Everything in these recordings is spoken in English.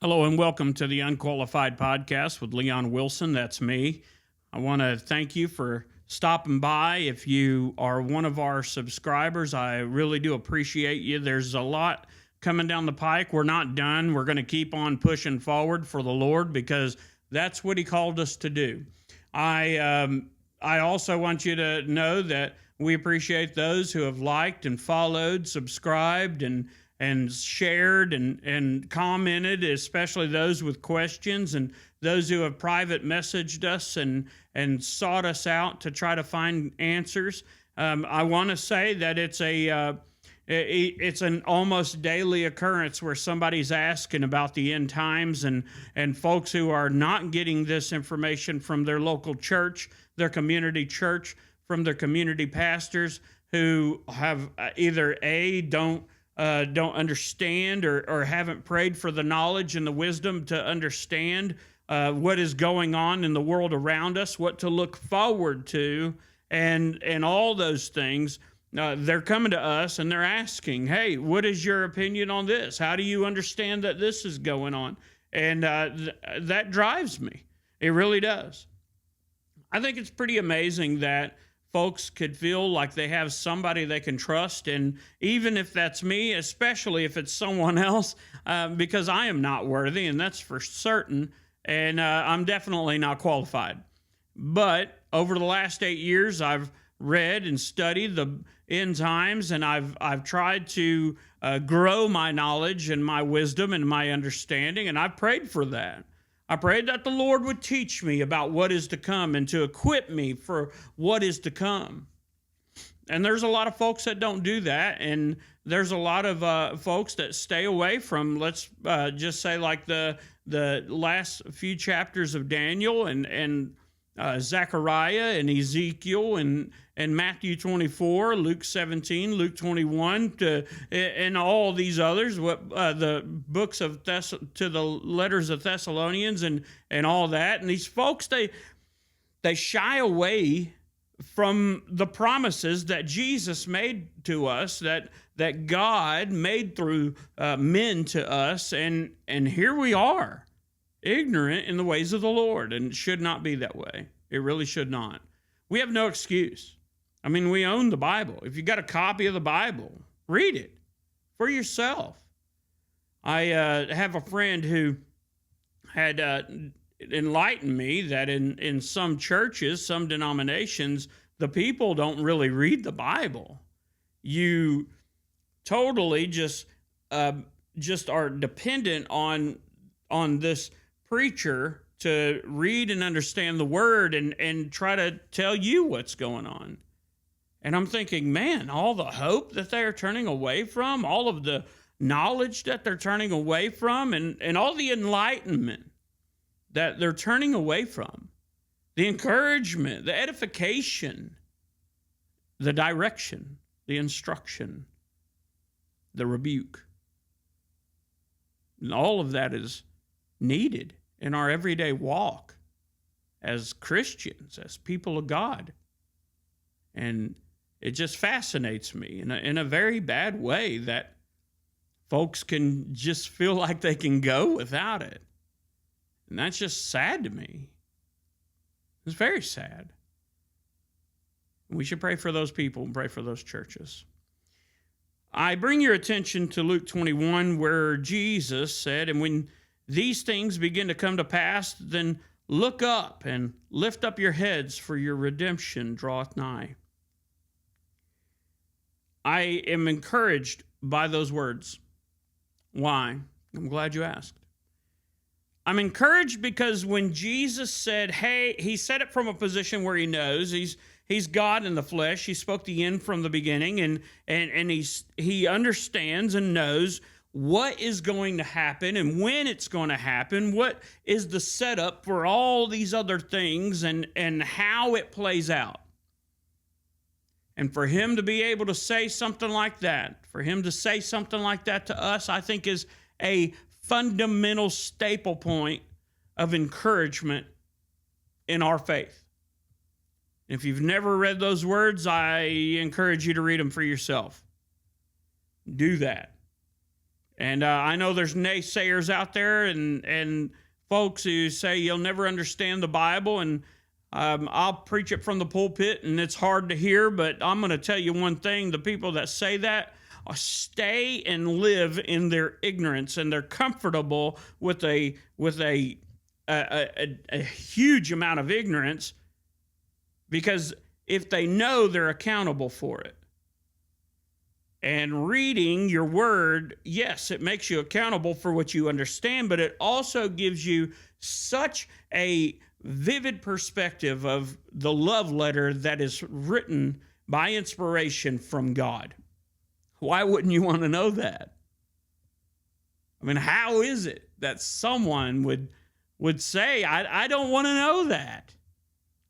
Hello and welcome to the Unqualified Podcast with Leon Wilson. That's me. I want to thank you for stopping by. If you are one of our subscribers, I really do appreciate you. There's a lot coming down the pike. We're not done. We're going to keep on pushing forward for the Lord because that's what He called us to do. I also want you to know that we appreciate those who have liked and followed, subscribed, and shared and commented, especially those with questions and those who have private messaged us and sought us out to try to find answers. I want to say that it's an almost daily occurrence where somebody's asking about the end times, and folks who are not getting this information from their local church, their community church, from their community pastors who have either don't understand or haven't prayed for the knowledge and the wisdom to understand what is going on in the world around us, what to look forward to, and all those things. They're coming to us and they're asking, hey, what is your opinion on this? How do you understand that this is going on? And that drives me. It really does. I think it's pretty amazing that folks could feel like they have somebody they can trust, and even if that's me, especially if it's someone else, because I am not worthy, and that's for certain, and I'm definitely not qualified. But over the last 8 years, I've read and studied the end times, and I've tried to grow my knowledge and my wisdom and my understanding, and I've prayed for that. I prayed that the Lord would teach me about what is to come and to equip me for what is to come. And there's a lot of folks that don't do that, and there's a lot of folks that stay away from, let's just say, like the last few chapters of Daniel and Zechariah and Ezekiel and Matthew 24, Luke 17, Luke 21, and all these others, the books of to the letters of Thessalonians and all that. And these folks, they shy away from the promises that Jesus made to us, that God made through men to us, and here we are, ignorant in the ways of the Lord, and it should not be that way. It really should not. We have no excuse. I mean, we own the Bible. If you got a copy of the Bible, read it for yourself. I have a friend who had enlightened me that in some churches, some denominations, the people don't really read the Bible. You totally just are dependent on this preacher to read and understand the word and try to tell you what's going on. And I'm thinking, man, all the hope that they're turning away from, all of the knowledge that they're turning away from, and all the enlightenment that they're turning away from, the encouragement, the edification, the direction, the instruction, the rebuke. And all of that is needed in our everyday walk as Christians, as people of God. And it just fascinates me in a very bad way that folks can just feel like they can go without it. And that's just sad to me. It's very sad. We should pray for those people and pray for those churches. I bring your attention to Luke 21, where Jesus said, and when these things begin to come to pass, then look up and lift up your heads, for your redemption draweth nigh. I am encouraged by those words. Why? I'm glad you asked. I'm encouraged because when Jesus said, hey, he said it from a position where he knows he's God in the flesh. He spoke the end from the beginning, and he understands and knows what is going to happen and when it's going to happen, what is the setup for all these other things and how it plays out. And for him to be able to say something like that, for him to say something like that to us, I think is a fundamental staple point of encouragement in our faith. If you've never read those words, I encourage you to read them for yourself. Do that. And I know there's naysayers out there and folks who say you'll never understand the Bible, and I'll preach it from the pulpit, and it's hard to hear, but I'm going to tell you one thing. The people that say that stay and live in their ignorance, and they're comfortable with a huge amount of ignorance, because if they know, they're accountable for it. And reading your word, yes, it makes you accountable for what you understand, but it also gives you such a vivid perspective of the love letter that is written by inspiration from God. Why wouldn't you want to know that? I mean, how is it that someone would say, I don't want to know that?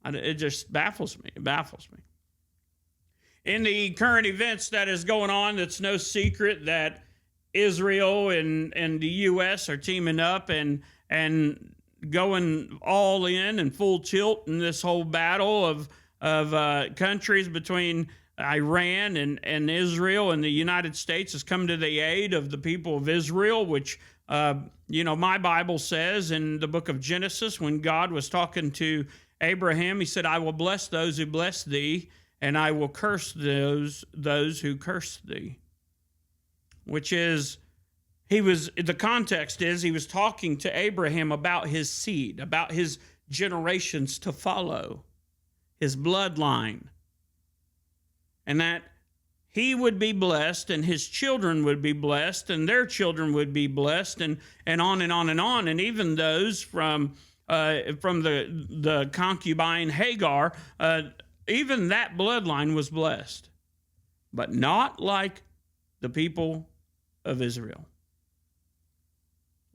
It just baffles me. It baffles me. In the current events that is going on, it's no secret that Israel and the U.S. are teaming up and going all in and full tilt in this whole battle of countries between Iran and Israel, and the United States has come to the aid of the people of Israel, which, my Bible says in the book of Genesis, when God was talking to Abraham, he said, I will bless those who bless thee, and I will curse those who curse thee. Which is, the context is he was talking to Abraham about his seed, about his generations to follow, his bloodline, and that he would be blessed, and his children would be blessed, and their children would be blessed, and on and on and on. And even those from the concubine Hagar, even that bloodline was blessed, but not like the people of Israel.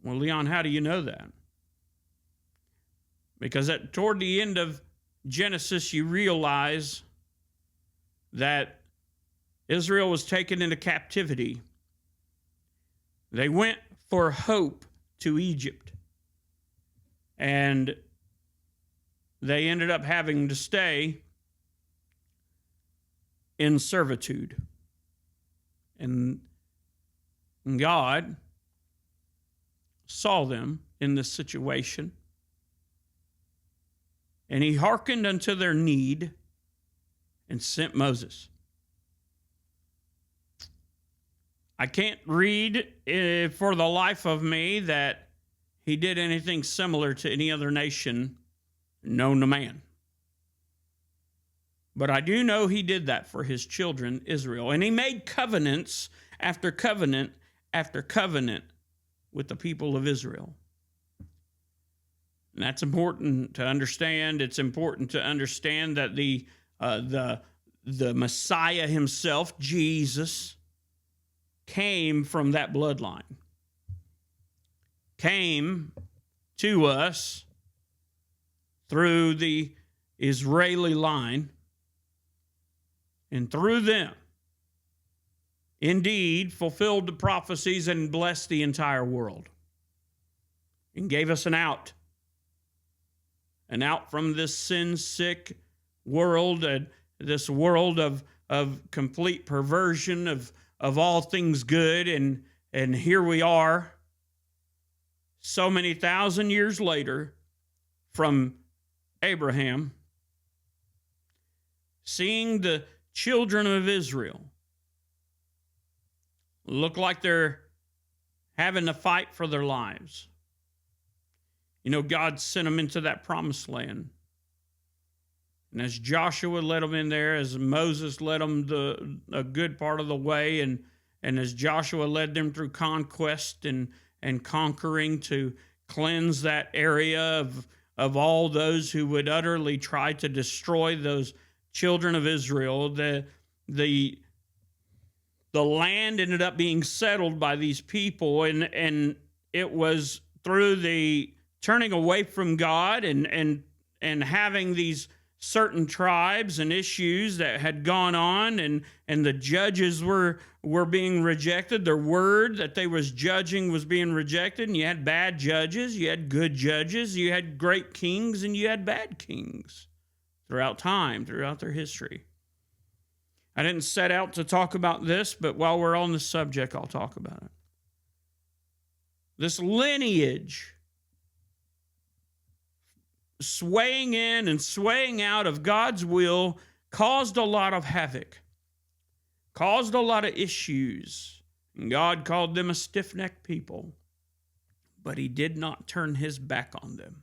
Well, Leon, how do you know that? Because toward the end of Genesis, you realize that Israel was taken into captivity. They went for hope to Egypt, and they ended up having to stay in servitude. And God saw them in this situation, and he hearkened unto their need and sent Moses. I can't read for the life of me that he did anything similar to any other nation known to man. But I do know he did that for his children, Israel. And he made covenants after covenant after covenant with the people of Israel. And that's important to understand. It's important to understand that the Messiah himself, Jesus, came from that bloodline. Came to us through the Israeli line, and through them, indeed, fulfilled the prophecies and blessed the entire world, and gave us an out from this sin-sick world, this world of complete perversion of all things good, and here we are, so many thousand years later, from Abraham, seeing the children of Israel look like they're having to fight for their lives. God sent them into that promised land. And as Joshua led them in there, as Moses led them a good part of the way, and as Joshua led them through conquest and conquering to cleanse that area of all those who would utterly try to destroy those children of Israel, the land ended up being settled by these people, and it was through the turning away from God and having these certain tribes and issues that had gone on, and the judges were being rejected. Their word that they was judging was being rejected, and you had bad judges, you had good judges, you had great kings, and you had bad kings throughout time, throughout their history. I didn't set out to talk about this, but while we're on the subject, I'll talk about it. this lineage swaying in and swaying out of God's will caused a lot of havoc, caused a lot of issues. And God called them a stiff-necked people, but he did not turn his back on them.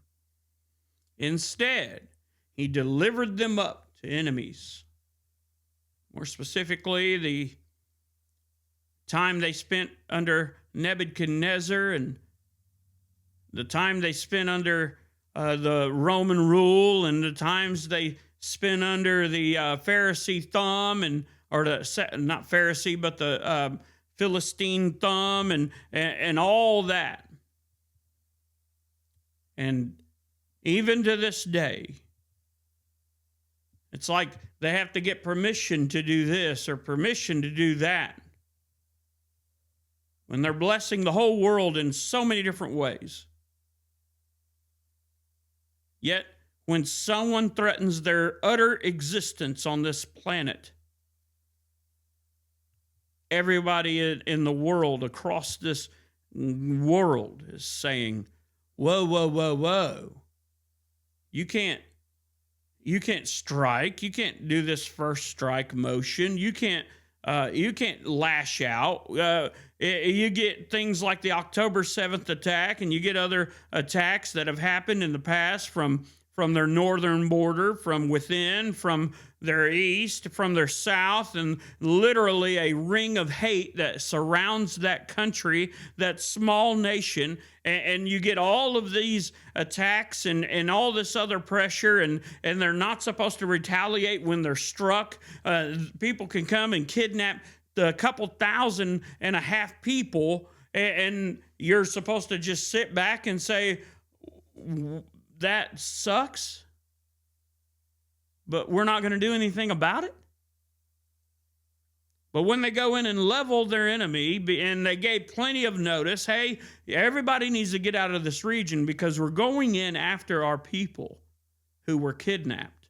Instead, he delivered them up to enemies. More specifically, the time they spent under Nebuchadnezzar and the time they spent under the Roman rule and the times they spent under the Pharisee thumb or not Pharisee, but the Philistine thumb and all that. And even to this day, it's like they have to get permission to do this or permission to do that, when they're blessing the whole world in so many different ways. Yet, when someone threatens their utter existence on this planet, everybody in the world, across this world, is saying, whoa, whoa, whoa, whoa. You can't strike. You can't do this first strike motion. You can't lash out. You get things like the October 7th attack, and you get other attacks that have happened in the past from their northern border, from within, from their east, from their south, and literally a ring of hate that surrounds that country, that small nation. And you get all of these attacks and all this other pressure, and they're not supposed to retaliate when they're struck. People can come and kidnap a couple thousand and a half people, and you're supposed to just sit back and say, that sucks, but we're not going to do anything about it. But when they go in and level their enemy, and they gave plenty of notice, hey, everybody needs to get out of this region because we're going in after our people who were kidnapped.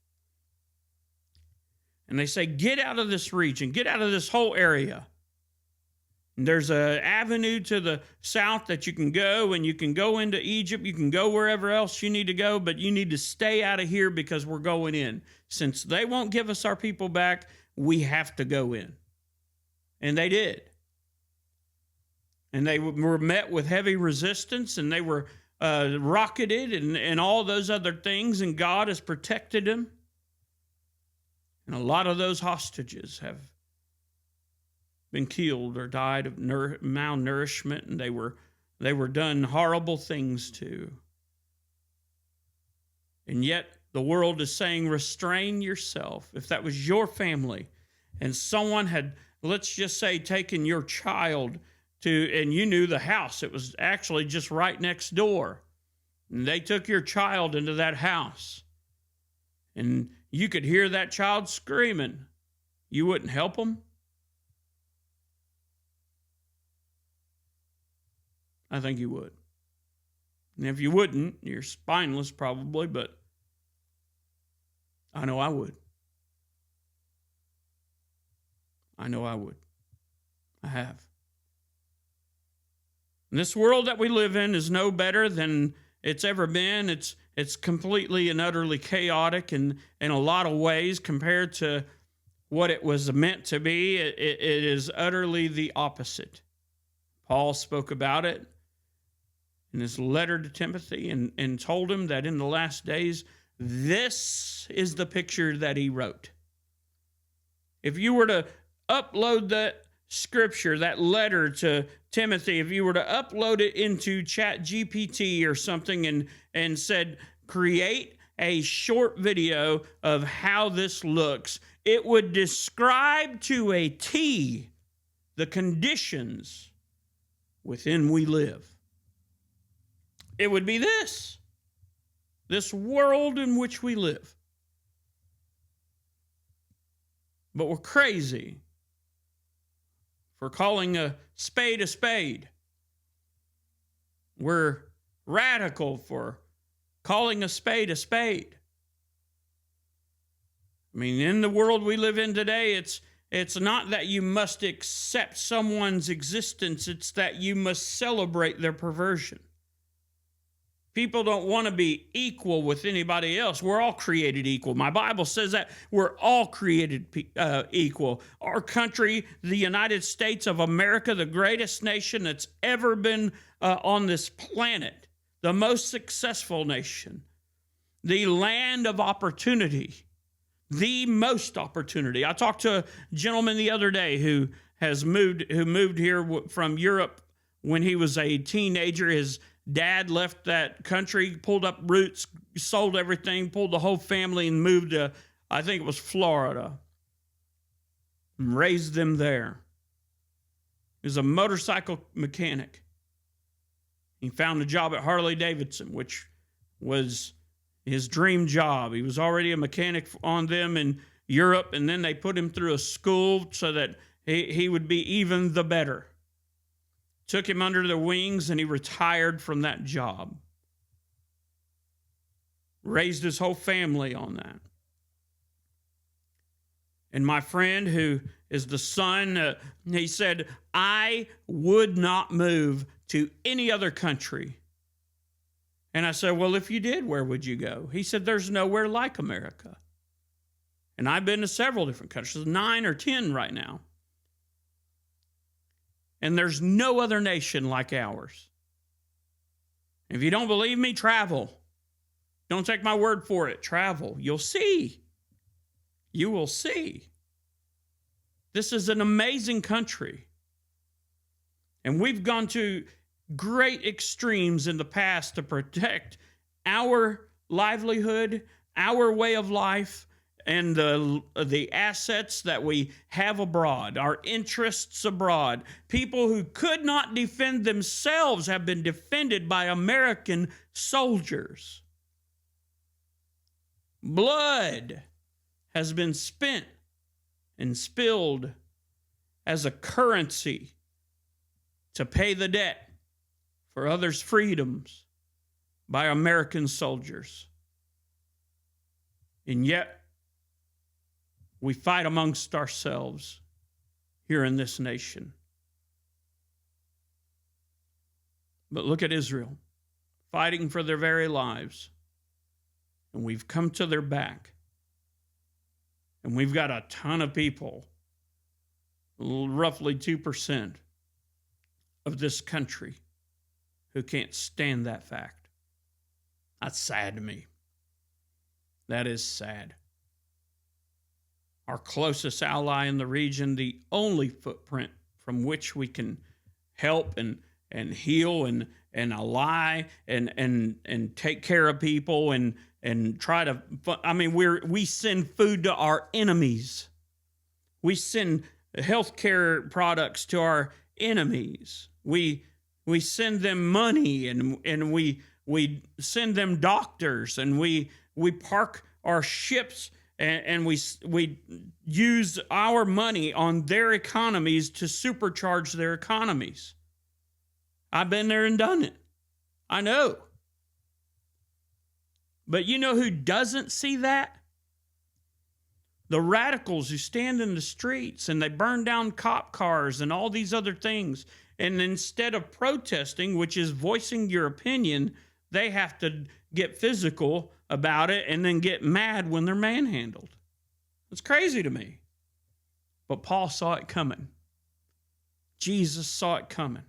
And they say, get out of this region, get out of this whole area. And there's an avenue to the south that you can go, and you can go into Egypt, you can go wherever else you need to go, but you need to stay out of here because we're going in. Since they won't give us our people back, we have to go in. And they did. And they were met with heavy resistance, and they were rocketed and all those other things, and God has protected them. And a lot of those hostages have been killed or died of malnourishment, and they were done horrible things to. And yet the world is saying, restrain yourself. If that was your family and someone had, let's just say, taken your child and you knew the house, it was actually just right next door, and they took your child into that house, and you could hear that child screaming, you wouldn't help them? I think you would. And if you wouldn't, you're spineless probably, but I know I would. I know I would. I have. And this world that we live in is no better than it's ever been. It's completely and utterly chaotic in a lot of ways compared to what it was meant to be. It is utterly the opposite. Paul spoke about it in his letter to Timothy and told him that in the last days, this is the picture that he wrote. If you were to upload that scripture, that letter to Timothy, if you were to upload it into ChatGPT or something and said, create a short video of how this looks, it would describe to a T the conditions within we live. It would be this world in which we live. But we're crazy for calling a spade a spade. We're radical for calling a spade a spade. I mean, in the world we live in today, It's not that you must accept someone's existence, it's that you must celebrate their perversion. People don't want to be equal with anybody else. We're all created equal. My Bible says that we're all created equal. Our country, the United States of America, the greatest nation that's ever been on this planet, the most successful nation, the land of opportunity, the most opportunity. I talked to a gentleman the other day who moved here from Europe when he was a teenager. His dad left that country, pulled up roots, sold everything, pulled the whole family and moved to, I think it was Florida, and raised them there. He was a motorcycle mechanic. He found a job at Harley Davidson, which was his dream job. He was already a mechanic on them in Europe, and then they put him through a school so that he would be even the better. Took him under their wings, and he retired from that job. Raised his whole family on that. And my friend, who is the son, he said, I would not move to any other country. And I said, well, if you did, where would you go? He said, there's nowhere like America. And I've been to several different countries, 9 or 10 right now. And there's no other nation like ours. If you don't believe me, travel. Don't take my word for it. Travel. You'll see. You will see. This is an amazing country. And we've gone to great extremes in the past to protect our livelihood, our way of life, and the assets that we have abroad, our interests abroad. People who could not defend themselves have been defended by American soldiers. Blood has been spent and spilled as a currency to pay the debt for others' freedoms by American soldiers. And yet, we fight amongst ourselves here in this nation. But look at Israel, fighting for their very lives. And we've come to their back. And we've got a ton of people, roughly 2% of this country, who can't stand that fact. That's sad to me. That is sad. Our closest ally in the region, the only footprint from which we can help and heal and ally and take care of people and try to, I mean, we send food to our enemies. We send healthcare products to our enemies. We send them money and we send them doctors, and we park our ships and we use our money on their economies to supercharge their economies. I've been there and done it. I know. But you know who doesn't see that? The radicals who stand in the streets and they burn down cop cars and all these other things. And instead of protesting, which is voicing your opinion, they have to get physical about it and then get mad when they're manhandled. It's crazy to me. But Paul saw it coming. Jesus saw it coming.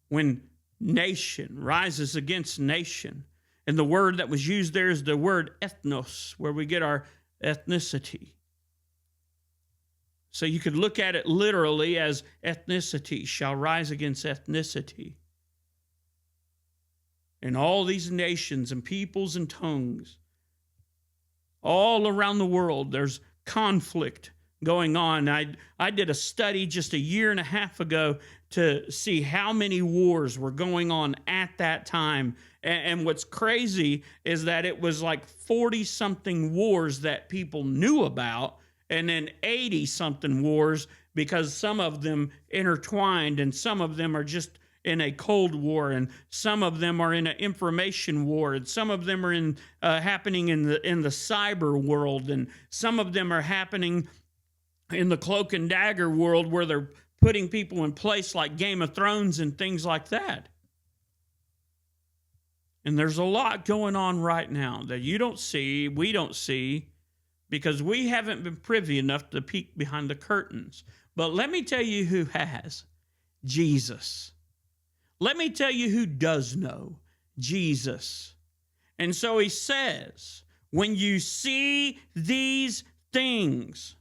When nation rises against nation, and the word that was used there is the word ethnos, where we get our ethnicity. So you could look at it literally as ethnicity shall rise against ethnicity. And all these nations and peoples and tongues, all around the world, there's conflict going on. I did a study just a year and a half ago to see how many wars were going on at that time. And what's crazy is that it was like 40-something wars that people knew about, and then 80-something wars because some of them intertwined and some of them are just in a Cold War, and some of them are in an information war, and some of them are happening in the cyber world, and some of them are happening in the cloak and dagger world where they're putting people in place like Game of Thrones and things like that. And there's a lot going on right now that you don't see, we don't see, because we haven't been privy enough to peek behind the curtains. But let me tell you who has. Jesus. Let me tell you who does know. Jesus. And so he says, when you see these things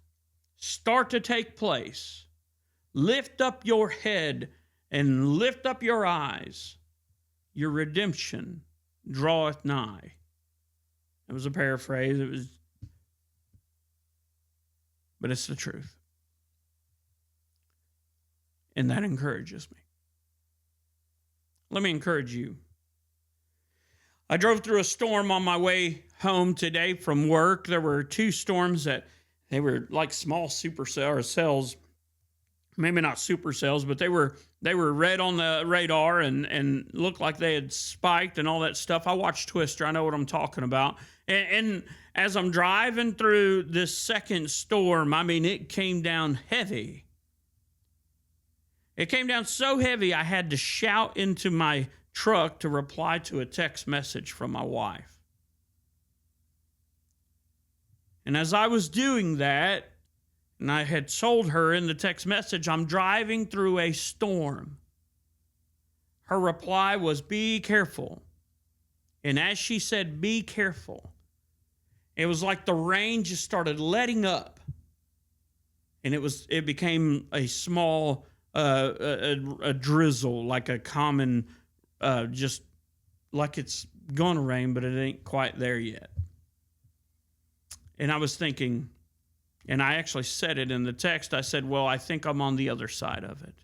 start to take place, lift up your head and lift up your eyes. Your redemption draweth nigh. It was a paraphrase. But it's the truth. And that encourages me. Let me encourage you. I drove through a storm on my way home today from work. There were two storms that they were like small supercells. Maybe not supercells, but they were red on the radar and looked like they had spiked and all that stuff. I watched Twister. I know what I'm talking about. And as I'm driving through this second storm, I mean, it came down heavy. It came down so heavy, I had to shout into my truck to reply to a text message from my wife. And as I was doing that, and I had told her in the text message, I'm driving through a storm. Her reply was, be careful. And as she said, be careful, it was like the rain just started letting up. And it became a small, a drizzle, like a common, just like it's going to rain, but it ain't quite there yet. And I was thinking, and I actually said it in the text, I said, well, I think I'm on the other side of it.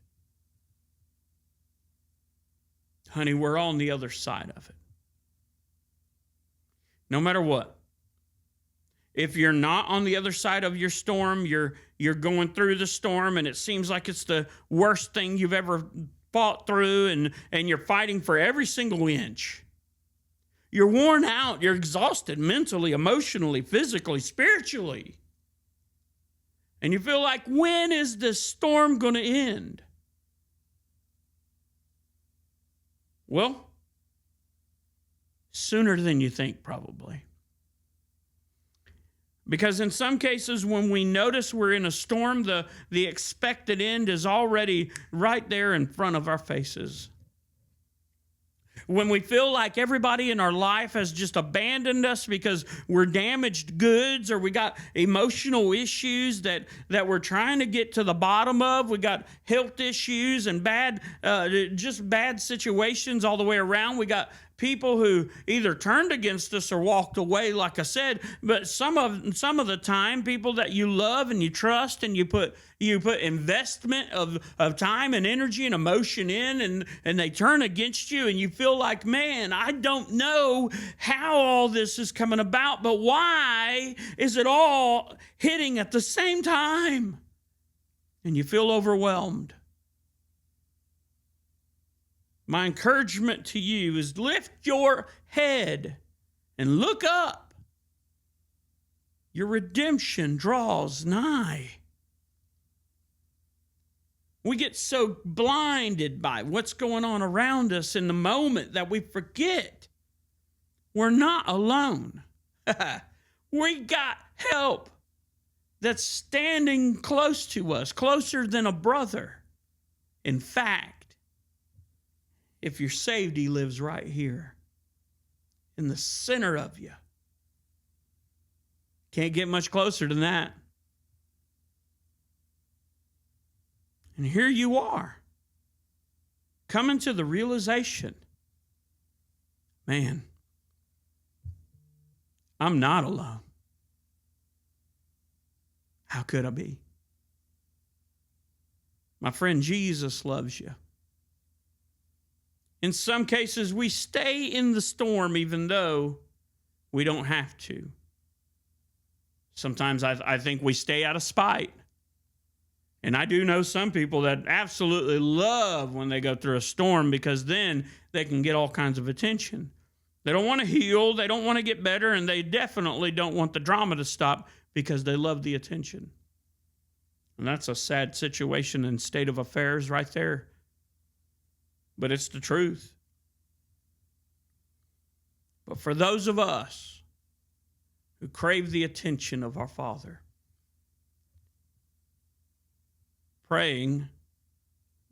Honey, we're on the other side of it. No matter what. If you're not on the other side of your storm, you're going through the storm and it seems like it's the worst thing you've ever fought through and you're fighting for every single inch. You're worn out. You're exhausted mentally, emotionally, physically, spiritually. And you feel like, when is this storm going to end? Well, sooner than you think, probably. Because in some cases, when we notice we're in a storm, the expected end is already right there in front of our faces. When we feel like everybody in our life has just abandoned us because we're damaged goods, or we got emotional issues that we're trying to get to the bottom of, we got health issues and just bad situations all the way around. We got people who either turned against us or walked away, like I said. But some of the time, people that you love and you trust and you put investment of time and energy and emotion in, and they turn against you, and you feel like, man, I don't know how all this is coming about, but why is it all hitting at the same time? And you feel overwhelmed. My encouragement to you is lift your head and look up. Your redemption draws nigh. We get so blinded by what's going on around us in the moment that we forget we're not alone. We got help that's standing close to us, closer than a brother. In fact, if you're saved, he lives right here in the center of you. Can't get much closer than that. And here you are, coming to the realization, man, I'm not alone. How could I be? My friend, Jesus loves you. In some cases, we stay in the storm even though we don't have to. Sometimes I think we stay out of spite. And I do know some people that absolutely love when they go through a storm because then they can get all kinds of attention. They don't want to heal, they don't want to get better, and they definitely don't want the drama to stop because they love the attention. And that's a sad situation and state of affairs right there. But it's the truth. But for those of us who crave the attention of our Father, praying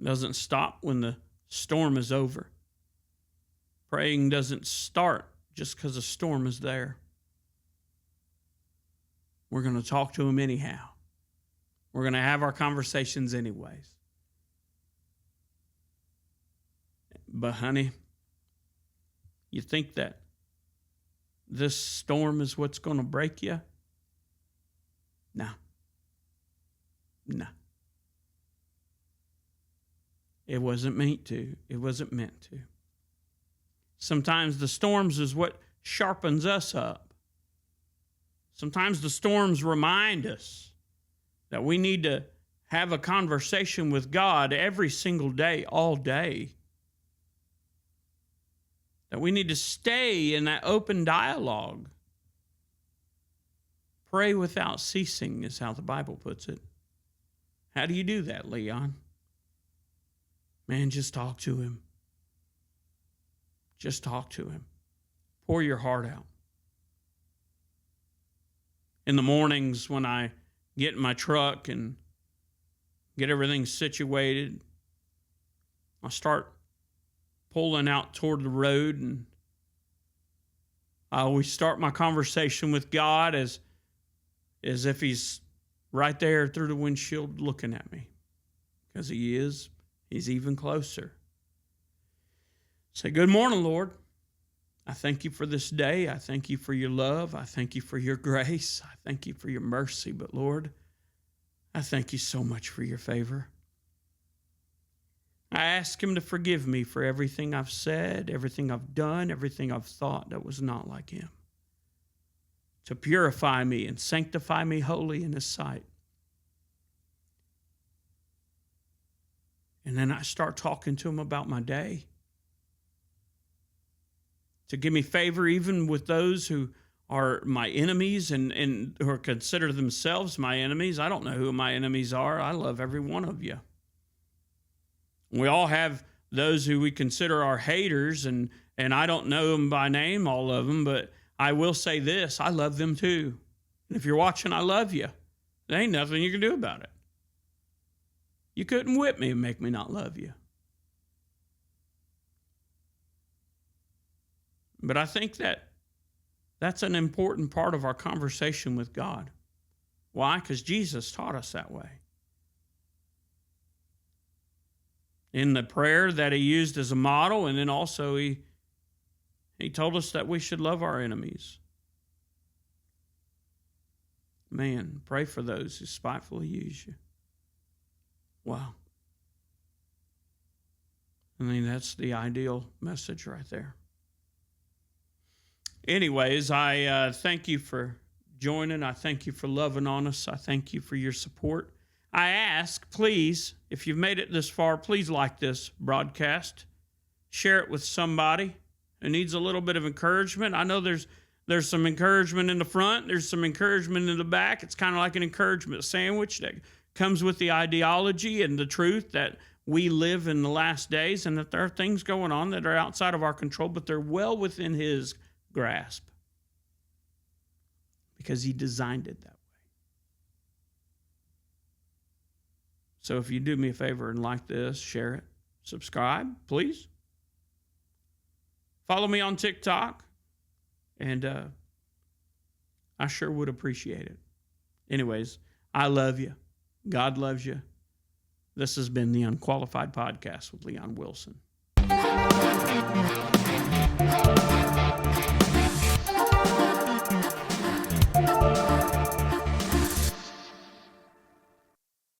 doesn't stop when the storm is over. Praying doesn't start just because a storm is there. We're going to talk to Him anyhow. We're going to have our conversations anyways. But honey, you think that this storm is what's going to break you? No. No. It wasn't meant to. It wasn't meant to. Sometimes the storms is what sharpens us up. Sometimes the storms remind us that we need to have a conversation with God every single day, all day. That we need to stay in that open dialogue. Pray without ceasing is how the Bible puts it. How do you do that, Leon? Man, just talk to Him. Just talk to Him. Pour your heart out. In the mornings when I get in my truck and get everything situated, I start pulling out toward the road, and I always start my conversation with God as if He's right there through the windshield looking at me. Because He is. He's even closer. Say, good morning, Lord. I thank You for this day. I thank You for Your love. I thank You for Your grace. I thank You for Your mercy. But Lord, I thank You so much for Your favor. I ask Him to forgive me for everything I've said, everything I've done, everything I've thought that was not like Him. To purify me and sanctify me wholly in His sight. And then I start talking to Him about my day. To give me favor even with those who are my enemies and who are consider themselves my enemies. I don't know who my enemies are. I love every one of you. We all have those who we consider our haters, and I don't know them by name, all of them, but I will say this, I love them too. And if you're watching, I love you. There ain't nothing you can do about it. You couldn't whip me and make me not love you. But I think that's an important part of our conversation with God. Why? Because Jesus taught us that way. In the prayer that He used as a model, and then also He told us that we should love our enemies. Man, pray for those who spitefully use you. Wow. I mean, that's the ideal message right there. Anyways, I thank you for joining. I thank you for loving on us. I thank you for your support. I ask, please, if you've made it this far, please like this broadcast. Share it with somebody who needs a little bit of encouragement. I know there's some encouragement in the front. There's some encouragement in the back. It's kind of like an encouragement sandwich that comes with the ideology and the truth that we live in the last days and that there are things going on that are outside of our control, but they're well within His grasp because He designed it that way. So if you do me a favor and like this, share it, subscribe, please. Follow me on TikTok, and I sure would appreciate it. Anyways, I love you. God loves you. This has been the Unqualified Podcast with Leon Wilson.